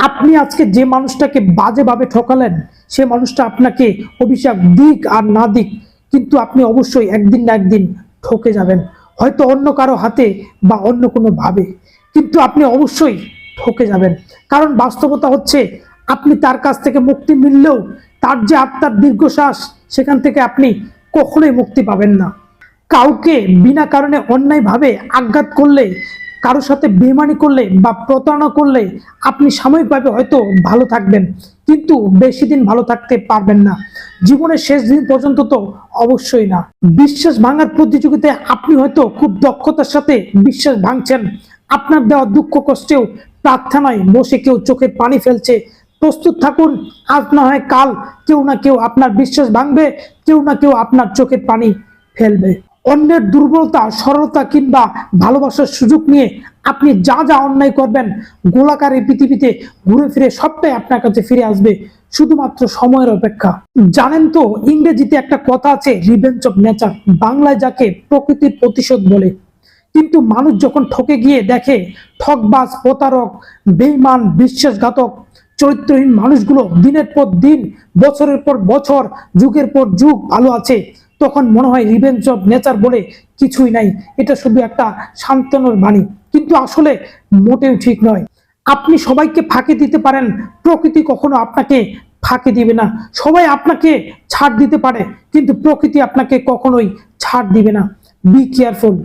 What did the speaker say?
আপনি আজকে যে মানুষটাকে বাজেভাবে ঠকালেন, সে মানুষটা আপনাকে অভিশাপ দিক আর না দিক, কিন্তু আপনি অবশ্যই একদিন না একদিন ঠকে যাবেন। হয়তো অন্য কারো হাতে বা অন্য কোনো ভাবে, কিন্তু আপনি অবশ্যই ঠকে যাবেন। কারণ বাস্তবতা হচ্ছে, আপনি তার কাছ থেকে মুক্তি মিললেও তার যে আত্মার দীর্ঘশ্বাস, সেখান থেকে আপনি কখনোই মুক্তি পাবেন না। কাউকে বিনা কারণে অন্যায়ভাবে আঘাত করলে, কারোর সাথে বেইমানি করলে বা প্রতারণা করলে আপনি সাময়িকভাবে হয়তো ভালো থাকবেন, কিন্তু বেশি দিন ভালো থাকতে পারবেন না। জীবনের শেষ দিন পর্যন্ত তো অবশ্যই না। বিশ্বাস ভাঙার প্রতিযোগিতায় আপনি হয়তো খুব দক্ষতার সাথে বিশ্বাস ভাঙছেন। আপনার দেওয়া দুঃখ কষ্টেও প্রার্থনায় বসে কেউ চোখে পানি ফেলছে। প্রস্তুত থাকুন, আজ না হয় কাল কেউ না কেউ আপনার বিশ্বাস ভাঙবে, কেউ না কেউ আপনার চোখের পানি ফেলবে। অন্যের দুর্বলতা, সরলতা কিংবা ভালোবাসার সুযোগ নিয়ে আপনি যা যা অন্যায় করবেন, গোলাকার এই পৃথিবীতে ঘুরে ফিরে সবটাই আপনার কাছে ফিরে আসবে, শুধুমাত্র সময়ের অপেক্ষা। জানেন তো, ইংরেজিতে একটা কথা আছে, রিভেঞ্জ অফ নেচার, বাংলায় যাকে প্রকৃতির প্রতিশোধ বলে। কিন্তু মানুষ যখন ঠকে গিয়ে দেখে ঠকবাজ, প্রতারক, বেঈমান, বিশ্বাসঘাতক, চরিত্রহীন মানুষগুলো দিনের পর দিন, বছরের পর বছর, যুগের পর যুগ ভালো আছে, তখন মনে হয় রিভেঞ্জ অফ নেচার বলে কিছুই নাই, এটা শুধু একটা সান্ত্বনার বাণী। কিন্তু আসলে মোটেও ঠিক নয়। আপনি সবাইকে ফাঁকি দিতে পারেন, প্রকৃতি কখনো আপনাকে ফাঁকি দিবে না। সবাই আপনাকে ছাড় দিতে পারে, কিন্তু প্রকৃতি আপনাকে কখনোই ছাড় দিবে না। Be careful.